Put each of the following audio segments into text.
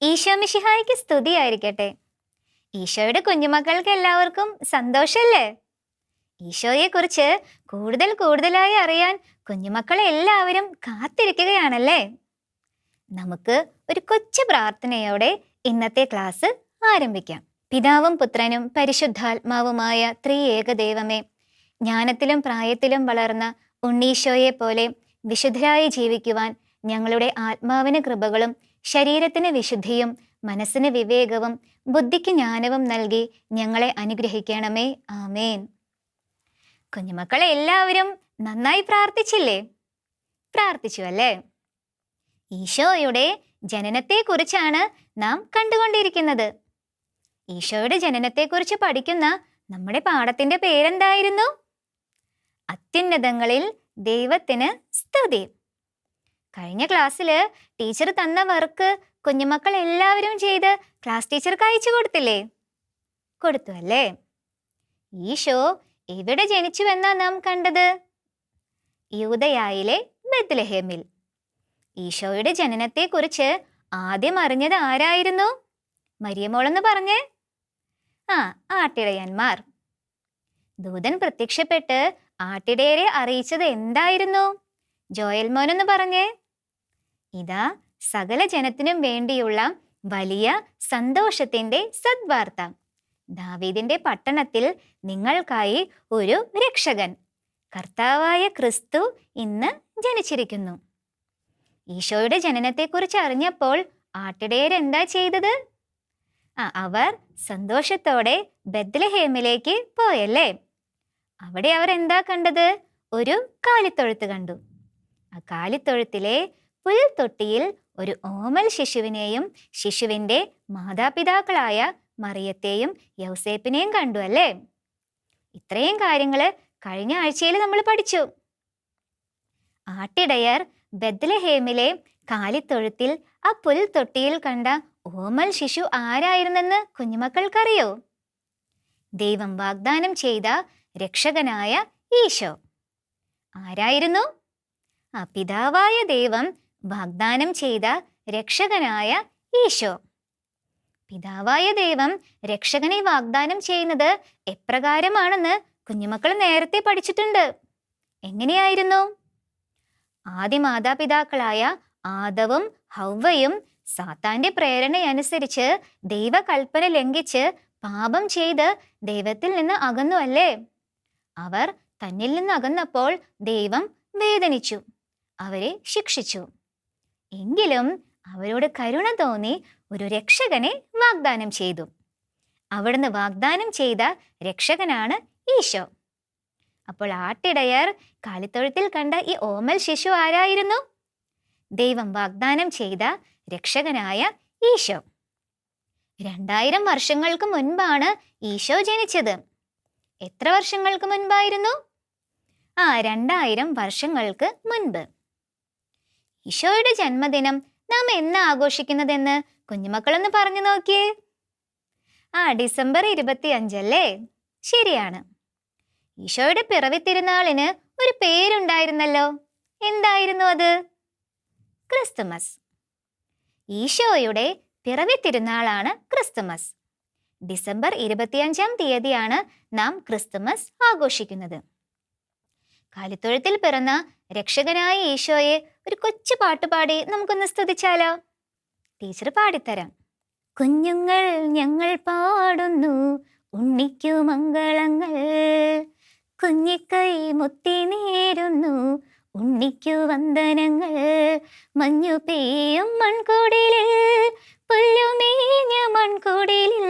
ഈശോ മിശിഹായ്ക്ക് സ്തുതിയായിരിക്കട്ടെ. ഈശോയുടെ കുഞ്ഞുമക്കൾക്ക് എല്ലാവർക്കും സന്തോഷല്ലേ? ഈശോയെ കുറിച്ച് കൂടുതലായി അറിയാൻ കുഞ്ഞുമക്കളെ എല്ലാവരും കാത്തിരിക്കുകയാണല്ലേ? നമുക്ക് ഒരു കൊച്ചു പ്രാർത്ഥനയോടെ ഇന്നത്തെ ക്ലാസ് ആരംഭിക്കാം. പിതാവും പുത്രനും പരിശുദ്ധാത്മാവുമായ ത്രിയേക ദൈവമേ, ജ്ഞാനത്തിലും പ്രായത്തിലും വളർന്ന ഉണ്ണീശോയെ പോലെ വിശുദ്ധരായി ജീവിക്കുവാൻ ഞങ്ങളുടെ ആത്മാവിന് കൃപകളും ശരീരത്തിന് വിശുദ്ധിയും മനസ്സിന് വിവേകവും ബുദ്ധിക്ക് ജ്ഞാനവും നൽകി ഞങ്ങളെ അനുഗ്രഹിക്കണമേ. ആമേൻ. കുഞ്ഞുമക്കളെ എല്ലാവരും നന്നായി പ്രാർത്ഥിച്ചില്ലേ? പ്രാർത്ഥിച്ചു അല്ലേ? ഈശോയുടെ ജനനത്തെക്കുറിച്ചാണ് നാം കണ്ടുകൊണ്ടിരിക്കുന്നത്. ഈശോയുടെ ജനനത്തെക്കുറിച്ച് പഠിക്കുന്ന നമ്മുടെ പാഠത്തിന്റെ പേരെന്തായിരുന്നു? അത്യുന്നതങ്ങളിൽ ദൈവത്തിന് സ്തുതി. കഴിഞ്ഞ ക്ലാസ്സിൽ ടീച്ചർ തന്ന വർക്ക് കുഞ്ഞുമക്കൾ എല്ലാവരും ചെയ്ത് ക്ലാസ് ടീച്ചർക്ക് അയച്ചു കൊടുത്തില്ലേ? കൊടുത്തു അല്ലേ? ഈശോ എവിടെ ജനിച്ചുവെന്നാ നാം കണ്ടത്? യൂദയായിലെ ബെത്ലഹേമിൽ. ഈശോയുടെ ജനനത്തെക്കുറിച്ച് ആദ്യം അറിഞ്ഞത് ആരായിരുന്നു? മരിയമോളെന്ന് പറഞ്ഞേ. ആട്ടിടയന്മാർ. ദൂതൻ പ്രത്യക്ഷപ്പെട്ട് ആട്ടിടയരെ അറിയിച്ചത് എന്തായിരുന്നു? ജോയൽ മോനെന്ന് പറഞ്ഞേ. ഇതാ സകല ജനത്തിനും വേണ്ടിയുള്ള വലിയ സന്തോഷത്തിന്റെ സദ്വാർത്ത. ദാവീദിന്റെ പട്ടണത്തിൽ നിങ്ങൾക്കായി ഒരു രക്ഷകൻ, കർത്താവായ ക്രിസ്തു ഇന്ന് ജനിച്ചിരിക്കുന്നു. ഈശോയുടെ ജനനത്തെക്കുറിച്ച് അറിഞ്ഞപ്പോൾ ആട്ടിടയരെന്താ ചെയ്തത്? അവർ സന്തോഷത്തോടെ ബെത്ലഹേമിലേക്ക് പോയല്ലേ? അവിടെ അവർ എന്താ കണ്ടത്? ഒരു കാലിത്തൊഴുത്ത് കണ്ടു. ആ കാലിത്തൊഴുത്തിലെ പുൽത്തൊട്ടിയിൽ ഒരു ഓമൽ ശിശുവിനെയും ശിശുവിന്റെ മാതാപിതാക്കളായ മറിയത്തെയും യൗസേപ്പിനെയും കണ്ടു അല്ലേ? ഇത്രയും കാര്യങ്ങള് കഴിഞ്ഞ ആഴ്ചയിൽ നമ്മൾ പഠിച്ചു. ആട്ടിടയർ ബെത്ലഹേമിലെ കാലിത്തൊഴുത്തിൽ ആ പുൽത്തൊട്ടിയിൽ കണ്ട ഓമൽ ശിശു ആരായിരുന്നെന്ന് കുഞ്ഞുമക്കൾക്കറിയോ? ദൈവം വാഗ്ദാനം ചെയ്ത രക്ഷകനായ ഈശോ. ആരായിരുന്നു? പിതാവായ ദൈവം വാഗ്ദാനം ചെയ്ത രക്ഷകനായ ഈശോ. പിതാവായ ദൈവം രക്ഷകനെ വാഗ്ദാനം ചെയ്യുന്നത് എപ്രകാരമാണെന്ന് കുഞ്ഞുമക്കൾ നേരത്തെ പഠിച്ചിട്ടുണ്ട്. എങ്ങനെയായിരുന്നു? ആദ്യ മാതാപിതാക്കളായ ആദവും ഹൗവയും സാത്താന്റെ പ്രേരണയനുസരിച്ച് ദൈവകൽപ്പന ലംഘിച്ച് പാപം ചെയ്ത് ദൈവത്തിൽ നിന്ന് അകന്നു അല്ലേ? അവർ തന്നിൽ നിന്ന് അകന്നപ്പോൾ ദൈവം വേദനിച്ചു, അവരെ ശിക്ഷിച്ചു. എങ്കിലും അവരോട് കരുണ തോന്നി ഒരു രക്ഷകനെ വാഗ്ദാനം ചെയ്തു. അവിടുന്ന് വാഗ്ദാനം ചെയ്ത രക്ഷകനാണ് ഈശോ. അപ്പോൾ ആട്ടിടയർ കാലിത്തൊഴുത്തിൽ കണ്ട ഈ ഓമൽ ശിശു ആരായിരുന്നു? ദൈവം വാഗ്ദാനം ചെയ്ത രക്ഷകനായ ഈശോ. 2000 വർഷങ്ങൾക്ക് മുൻപാണ് ഈശോ ജനിച്ചത്. എത്ര വർഷങ്ങൾക്ക് മുൻപായിരുന്നു? 2000 വർഷങ്ങൾക്ക് മുൻപ്. ഈശോയുടെ ജന്മദിനം നാം എന്നാ ആഘോഷിക്കുന്നതെന്ന് കുഞ്ഞുമക്കളൊന്ന് പറഞ്ഞു നോക്കിയേ. ഡിസംബർ 25 അല്ലേ? ശരിയാണ്. ഈശോയുടെ പിറവി തിരുനാളിന് ഒരു പേരുണ്ടായിരുന്നല്ലോ. എന്തായിരുന്നു അത്? ക്രിസ്തുമസ്. ഈശോയുടെ പിറവി തിരുനാളാണ് ക്രിസ്തുമസ്. ഡിസംബർ 25-ാം തീയതിയാണ് നാം ക്രിസ്തുമസ് ആഘോഷിക്കുന്നത്. കാലിത്തൊഴുത്തിൽ പിറന്ന രക്ഷകനായ ഈശോയെ ഒരു കൊച്ചു പാട്ടുപാടി നമുക്കൊന്ന് സ്തുതിച്ചാലോ? ടീച്ചർ പാടിത്തരാം. കുഞ്ഞുങ്ങൾ ഞങ്ങൾ പാടുന്നു ഉണ്ണിക്കു മംഗളങ്ങൾ, കുഞ്ഞിക്കൈ മുത്തി നേരുന്നു ഉണ്ണിക്കു വന്ദനങ്ങൾ. മഞ്ഞു പെയ്യും മൺകുടിലിൽ പുല്ലുമേഞ്ഞ മൺകുടിലിൽ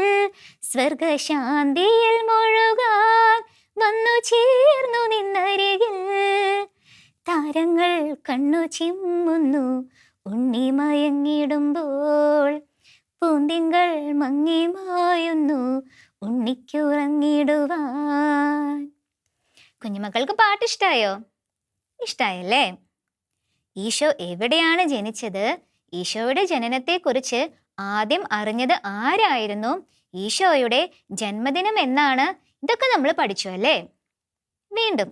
സ്വർഗശാന്തിയിൽ മുഴുകാൻ വന്നു ചേർന്നു നിന്നരികിൽ. താരങ്ങൾ കണ്ണു ചിമ്മുന്നു ഉണ്ണി മയങ്ങിടുമ്പോൾ, പൂന്തിങ്കൾ മങ്ങി മായുന്നു ഉണ്ണിക്കുറങ്ങിടുവാൻ. കുഞ്ഞുമക്കൾക്ക് പാട്ടിഷ്ടായോ? ഇഷ്ടായല്ലേ? ഈശോ എവിടെയാണ് ജനിച്ചത്? ഈശോയുടെ ജനനത്തെക്കുറിച്ച് ആദ്യം അറിഞ്ഞത് ആരായിരുന്നു? ഈശോയുടെ ജന്മദിനം എന്നാണ്? ഇതൊക്കെ നമ്മൾ പഠിച്ചു അല്ലേ? വീണ്ടും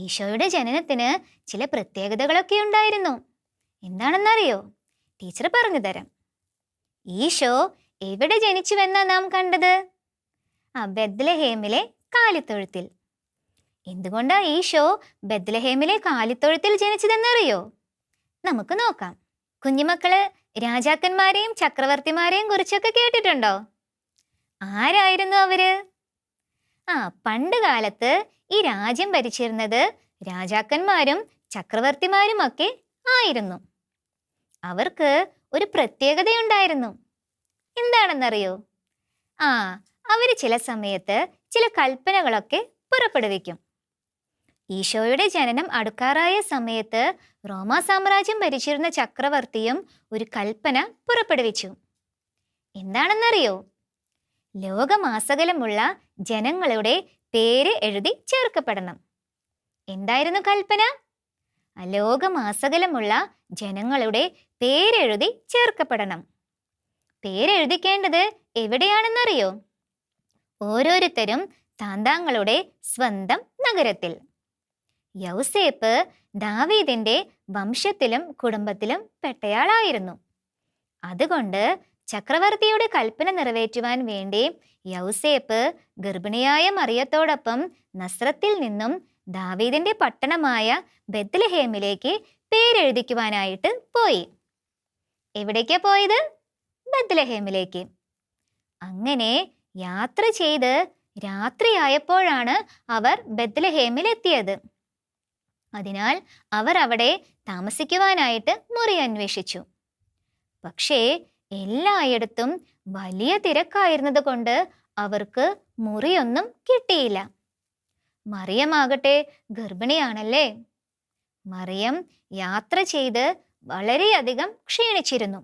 ഈശോയുടെ ജനനത്തിന് ചില പ്രത്യേകതകളൊക്കെ ഉണ്ടായിരുന്നു. എന്താണെന്നറിയോ? ടീച്ചർ പറഞ്ഞു തരാം. ഈശോ എവിടെ ജനിച്ചുവെന്നാ നാം കണ്ടത്? ബെത്ലഹേമിലെ കാലിത്തൊഴുത്തിൽ. എന്തുകൊണ്ടാ ഈശോ ബെത്ലഹേമിലെ കാലിത്തൊഴുത്തിൽ ജനിച്ചതെന്നറിയോ? നമുക്ക് നോക്കാം. കുഞ്ഞുമക്കള് രാജാക്കന്മാരെയും ചക്രവർത്തിമാരെയും കുറിച്ചൊക്കെ കേട്ടിട്ടുണ്ടോ? ആരായിരുന്നു അവര്? പണ്ട് കാലത്ത് ഈ രാജ്യം ഭരിച്ചിരുന്നത് രാജാക്കന്മാരും ചക്രവർത്തിമാരും ഒക്കെ ആയിരുന്നു. അവർക്ക് ഒരു പ്രത്യേകതയുണ്ടായിരുന്നു. എന്താണെന്നറിയോ? അവര് ചില സമയത്ത് ചില കൽപ്പനകളൊക്കെ പുറപ്പെടുവിക്കും. ഈശോയുടെ ജനനം അടുക്കാറായ സമയത്ത് റോമാ സാമ്രാജ്യം ഭരിച്ചിരുന്ന ചക്രവർത്തിയും ഒരു കൽപ്പന പുറപ്പെടുവിച്ചു. എന്താണെന്നറിയോ? ലോകമാസകലമുള്ള ജനങ്ങളുടെ പേര് എഴുതി ചേർക്കപ്പെടണം. എന്തായിരുന്നു കൽപ്പന? ലോകമാസകലമുള്ള ജനങ്ങളുടെ പേരെഴുതി ചേർക്കപ്പെടണം. പേരെഴുതിക്കേണ്ടത് എവിടെയാണെന്നറിയോ? ഓരോരുത്തരും താന്താങ്ങളുടെ സ്വന്തം നഗരത്തിൽ. യൗസേപ്പ് ദാവീദിന്റെ വംശത്തിലും കുടുംബത്തിലും പെട്ടയാളായിരുന്നു. അതുകൊണ്ട് ചക്രവർത്തിയുടെ കൽപ്പന നിറവേറ്റുവാൻ വേണ്ടി യൗസേപ്പ് ഗർഭിണിയായ മറിയത്തോടൊപ്പം നസ്രത്തിൽ നിന്നും ദാവീദിന്റെ പട്ടണമായ ബെത്ലഹേമിലേക്ക് പേരെഴുതിക്കുവാനായിട്ട് പോയി. എവിടേക്കാ പോയത്? ബെത്ലഹേമിലേക്ക്. അങ്ങനെ യാത്ര ചെയ്ത് രാത്രിയായപ്പോഴാണ് അവർ ബെത്ലഹേമിൽ എത്തിയത്. അതിനാൽ അവർ അവിടെ താമസിക്കുവാനായിട്ട് മുറി അന്വേഷിച്ചു. പക്ഷേ എല്ലായിടത്തും വലിയ തിരക്കായിരുന്നത് കൊണ്ട് അവർക്ക് മുറിയൊന്നും കിട്ടിയില്ല. മറിയമാകട്ടെ ഗർഭിണിയാണല്ലേ. മറിയം യാത്ര ചെയ്ത് വളരെയധികം ക്ഷീണിച്ചിരുന്നു.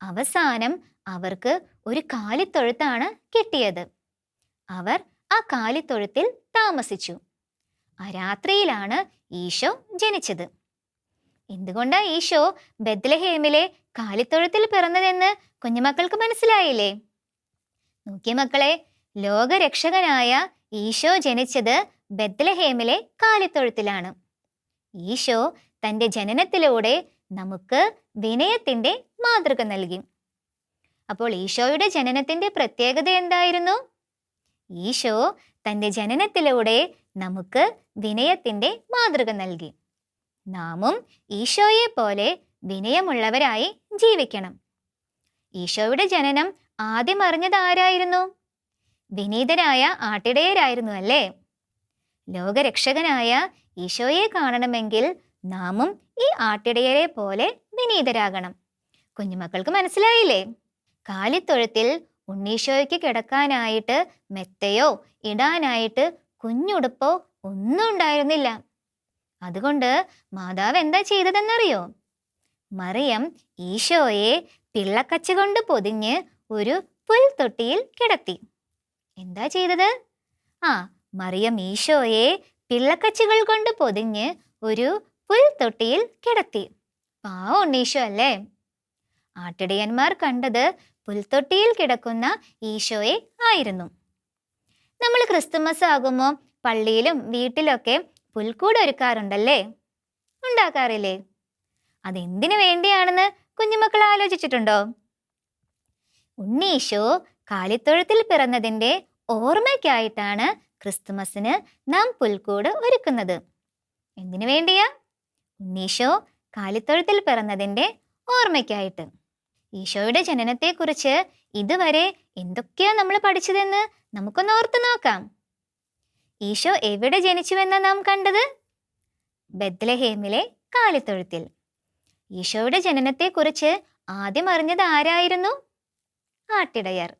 അവസാനം അവർക്ക് ഒരു കാലിത്തൊഴുത്താണ് കിട്ടിയത്. അവർ ആ കാലിത്തൊഴുത്തിൽ താമസിച്ചു. ആ രാത്രിയിലാണ് ഈശോ ജനിച്ചത്. എന്തുകൊണ്ടാ ഈശോ ബെത്ലഹേമിലെ കാലിത്തൊഴുത്തിൽ പിറന്നതെന്ന് കുഞ്ഞുമക്കൾക്ക് മനസ്സിലായില്ലേ? നോക്കിയ മക്കളെ, ലോകരക്ഷകനായ ഈശോ ജനിച്ചത് ബെത്ലഹേമിലെ കാലിത്തൊഴുത്തിലാണ്. ഈശോ തൻ്റെ ജനനത്തിലൂടെ നമുക്ക് വിനയത്തിന്റെ മാതൃക നൽകി. അപ്പോൾ ഈശോയുടെ ജനനത്തിന്റെ പ്രത്യേകത എന്തായിരുന്നു? ഈശോ തൻ്റെ ജനനത്തിലൂടെ നമുക്ക് വിനയത്തിന്റെ മാതൃക നൽകി. നാമും ഈശോയെ പോലെ വിനയമുള്ളവരായി ജീവിക്കണം. ഈശോയുടെ ജനനം ആദ്യം അറിഞ്ഞത് ആരായിരുന്നു? വിനീതരായ ആട്ടിടയരായിരുന്നു അല്ലേ? ലോകരക്ഷകനായ ഈശോയെ കാണണമെങ്കിൽ നാമും ഈ ആട്ടിടയരെ പോലെ വിനീതരാകണം. കുഞ്ഞുമക്കൾക്ക് മനസ്സിലായില്ലേ? കാലിത്തൊഴുത്തിൽ ഉണ്ണീശോയ്ക്ക് കിടക്കാനായിട്ട് മെത്തയോ ഇടാനായിട്ട് കുഞ്ഞുടുപ്പോ ഒന്നും ഉണ്ടായിരുന്നില്ല. അതുകൊണ്ട് മാതാവ് എന്താ ചെയ്തതെന്നറിയോ? മറിയം ഈശോയെ പിള്ളക്കച്ച കൊണ്ട് പൊതിഞ്ഞ് ഒരു പുൽത്തൊട്ടിയിൽ കിടത്തി. എന്താ ചെയ്തത്? മറിയം ഈശോയെ പിള്ളക്കച്ചുകൾ കൊണ്ട് പൊതിഞ്ഞ് ഒരു പുൽത്തൊട്ടിയിൽ കിടത്തി. പാവം ഉണ്ണീശോ അല്ലേ? ആട്ടിടയന്മാർ കണ്ടത് പുൽത്തൊട്ടിയിൽ കിടക്കുന്ന ഈശോയെ ആയിരുന്നു. നമ്മൾ ക്രിസ്തുമസ് ആകുമ്പോൾ പള്ളിയിലും വീട്ടിലൊക്കെ പുൽക്കൂട് ഒരുക്കാറുണ്ടല്ലേ? ഉണ്ടാക്കാറില്ലേ? അതെന്തിനു വേണ്ടിയാണെന്ന് കുഞ്ഞുമക്കൾ ആലോചിച്ചിട്ടുണ്ടോ? ഉണ്ണീശോ കാലിത്തൊഴുത്തിൽ പിറന്നതിൻ്റെ ഓർമ്മയ്ക്കായിട്ടാണ് ക്രിസ്തുമസിന് നാം പുൽക്കൂട് ഒരുക്കുന്നത്. എന്തിനു വേണ്ടിയാ? ഉണ്ണീശോ കാലിത്തൊഴുത്തിൽ പിറന്നതിൻ്റെ ഓർമ്മയ്ക്കായിട്ട്. ഈശോയുടെ ജനനത്തെക്കുറിച്ച് ഇതുവരെ എന്തൊക്കെയാ നമ്മൾ പഠിച്ചതെന്ന് നമുക്കൊന്ന് ഓർത്തു നോക്കാം. ഈശോ എവിടെ ജനിച്ചുവെന്നാ നാം കണ്ടത്? ബെത്ലഹേമിലെ കാലിത്തൊഴുത്തിൽ. ഈശോയുടെ ജനനത്തെക്കുറിച്ച് ആദ്യം അറിഞ്ഞത് ആരായിരുന്നു? ആട്ടിടയർ.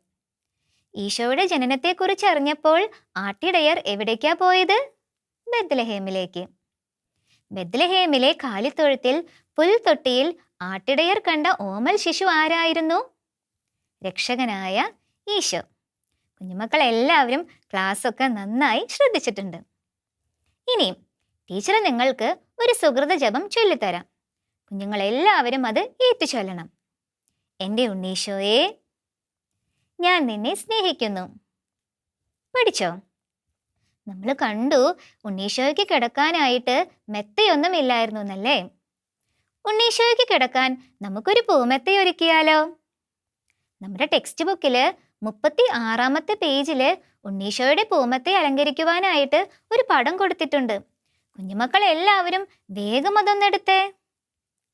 ഈശോയുടെ ജനനത്തെക്കുറിച്ച് അറിഞ്ഞപ്പോൾ ആട്ടിടയർ എവിടേക്കാ പോയത്? ബെത്ലഹേമിലേക്ക്. ബെത്ലഹേമിലെ കാലിത്തൊഴുത്തിൽ പുൽത്തൊട്ടിയിൽ ആട്ടിടയർ കണ്ട ഓമൽ ശിശു ആരായിരുന്നു? രക്ഷകനായ ഈശോ. കുഞ്ഞുമക്കൾ എല്ലാവരും ക്ലാസ്സൊക്കെ നന്നായി ശ്രദ്ധിച്ചിട്ടുണ്ട്. ഇനി ടീച്ചർ നിങ്ങൾക്ക് ഒരു സുകൃത ജപം ചൊല്ലിത്തരാം. കുഞ്ഞുങ്ങളെല്ലാവരും അത് ഏറ്റുചൊല്ലണം. എൻ്റെ ഉണ്ണീശോയെ, ഞാൻ നിന്നെ സ്നേഹിക്കുന്നു. പഠിച്ചോ? നമ്മൾ കണ്ടു ഉണ്ണീശോയ്ക്ക് കിടക്കാനായിട്ട് മെത്തയൊന്നും ഇല്ലായിരുന്നു എന്നല്ലേ? ഉണ്ണീശോയ്ക്ക് കിടക്കാൻ നമുക്കൊരു പൂമെത്ത ഒരുക്കിയാലോ? നമ്മുടെ ടെക്സ്റ്റ് ബുക്കില് 36-ാമത്തെ പേജില് ഉണ്ണീശോയുടെ പൂമെത്തെ അലങ്കരിക്കുവാനായിട്ട് ഒരു പടം കൊടുത്തിട്ടുണ്ട്. കുഞ്ഞുമക്കൾ എല്ലാവരും വേഗം അതൊന്നെടുത്തേ.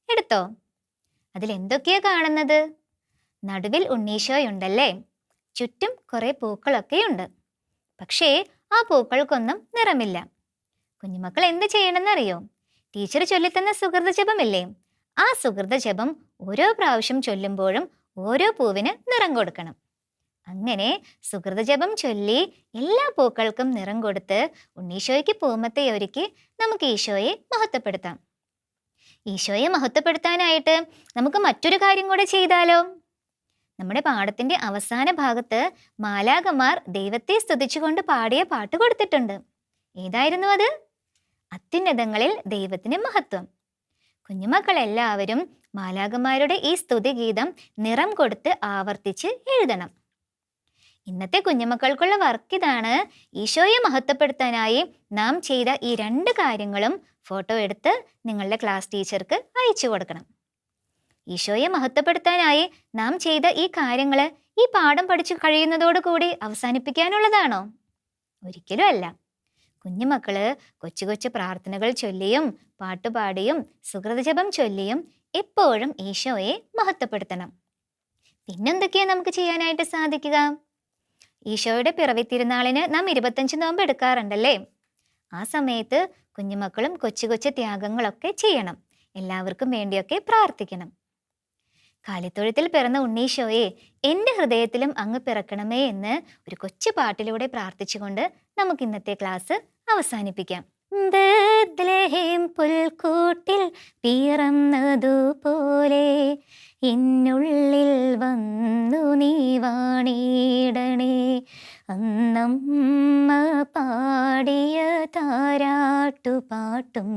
എടുത്തോ? അതിലെന്തൊക്കെയാ കാണുന്നത്? നടുവിൽ ഉണ്ണീശോയുണ്ടല്ലേ? ചുറ്റും കുറെ പൂക്കളൊക്കെയുണ്ട്. പക്ഷേ ആ പൂക്കൾക്കൊന്നും നിറമില്ല. കുഞ്ഞുമക്കൾ എന്ത് ചെയ്യണമെന്നറിയോ? ടീച്ചർ ചൊല്ലിത്തന്ന സുഹൃത ജപമില്ലേ? ആ സുഹൃത ജപം ഓരോ പ്രാവശ്യം ചൊല്ലുമ്പോഴും ഓരോ പൂവിന് നിറം കൊടുക്കണം. അങ്ങനെ സുഹൃത ജപം ചൊല്ലി എല്ലാ പൂക്കൾക്കും നിറം കൊടുത്ത് ഉണ്ണീശോയ്ക്ക് പൂമത്തെ ഒരുക്കി നമുക്ക് ഈശോയെ മഹത്വപ്പെടുത്താം. ഈശോയെ മഹത്വപ്പെടുത്താനായിട്ട് നമുക്ക് മറ്റൊരു കാര്യം കൂടെ ചെയ്താലോ? നമ്മുടെ പാഠത്തിന്റെ അവസാന ഭാഗത്ത് മാലാഖമാർ ദൈവത്തെ സ്തുതിച്ചുകൊണ്ട് പാടിയ പാട്ട് കൊടുത്തിട്ടുണ്ട്. ഏതായിരുന്നു അത്? അത്യുന്നതങ്ങളിൽ ദൈവത്തിന് മഹത്വം. കുഞ്ഞുമക്കൾ എല്ലാവരും മാലാഖമാരുടെ ഈ സ്തുതിഗീതം നിറം കൊടുത്ത് ആവർത്തിച്ച് എഴുതണം. ഇന്നത്തെ കുഞ്ഞുമക്കൾക്കുള്ള വർക്ക് ഇതാണ്. ഈശോയെ മഹത്വപ്പെടുത്താനായി നാം ചെയ്ത ഈ 2 കാര്യങ്ങളും ഫോട്ടോ എടുത്ത് നിങ്ങളുടെ ക്ലാസ് ടീച്ചർക്ക് അയച്ചു കൊടുക്കണം. ഈശോയെ മഹത്വപ്പെടുത്താനായി നാം ചെയ്ത ഈ കാര്യങ്ങൾ ഈ പാഠം പഠിച്ചു കഴിയുന്നതോടുകൂടി അവസാനിപ്പിക്കാനുള്ളതാണോ? ഒരിക്കലും അല്ല. കുഞ്ഞുമക്കള് കൊച്ചു കൊച്ചു പ്രാർത്ഥനകൾ ചൊല്ലിയും പാട്ടുപാടിയും സുഹൃതജപം ചൊല്ലിയും എപ്പോഴും ഈശോയെ മഹത്വപ്പെടുത്തണം. പിന്നെന്തൊക്കെയാ നമുക്ക് ചെയ്യാനായിട്ട് സാധിക്കുക? ഈശോയുടെ പിറവി തിരുനാളിന് നാം 25 നോമ്പ് എടുക്കാറുണ്ടല്ലേ? ആ സമയത്ത് കുഞ്ഞുമക്കളും കൊച്ചു കൊച്ചു ത്യാഗങ്ങളൊക്കെ ചെയ്യണം. എല്ലാവർക്കും വേണ്ടിയൊക്കെ പ്രാർത്ഥിക്കണം. കാലിത്തൊഴുത്തിൽ പിറന്ന ഉണ്ണീശോയെ എൻ്റെ ഹൃദയത്തിലും അങ്ങ് പിറക്കണമേ എന്ന് ഒരു കൊച്ചു പാട്ടിലൂടെ പ്രാർത്ഥിച്ചുകൊണ്ട് നമുക്ക് ഇന്നത്തെ ക്ലാസ് അവസാനിപ്പിക്കാം. ബേത്ലഹേം പുൽക്കൂട്ടിൽ പിറന്നതുപോലെ എന്നുള്ളിൽ വന്നു നീ വാണിടണേ. അന്നമ്മ പാടിയ താരാട്ടുപാട്ടും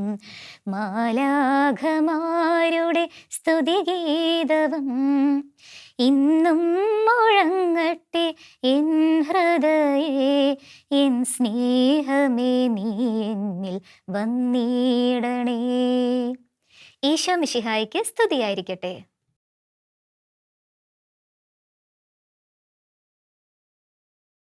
മാലാഖമാരുടെ സ്തുതിഗീതവും ഇന്നും മുഴങ്ങട്ടെ എൻ ഹൃദയേ. എൻ സ്നേഹമേ നീ എന്നിൽ വന്നിടണേ. ഈശോ മിശിഹായിക്ക് സ്തുതിയായിരിക്കട്ടെ.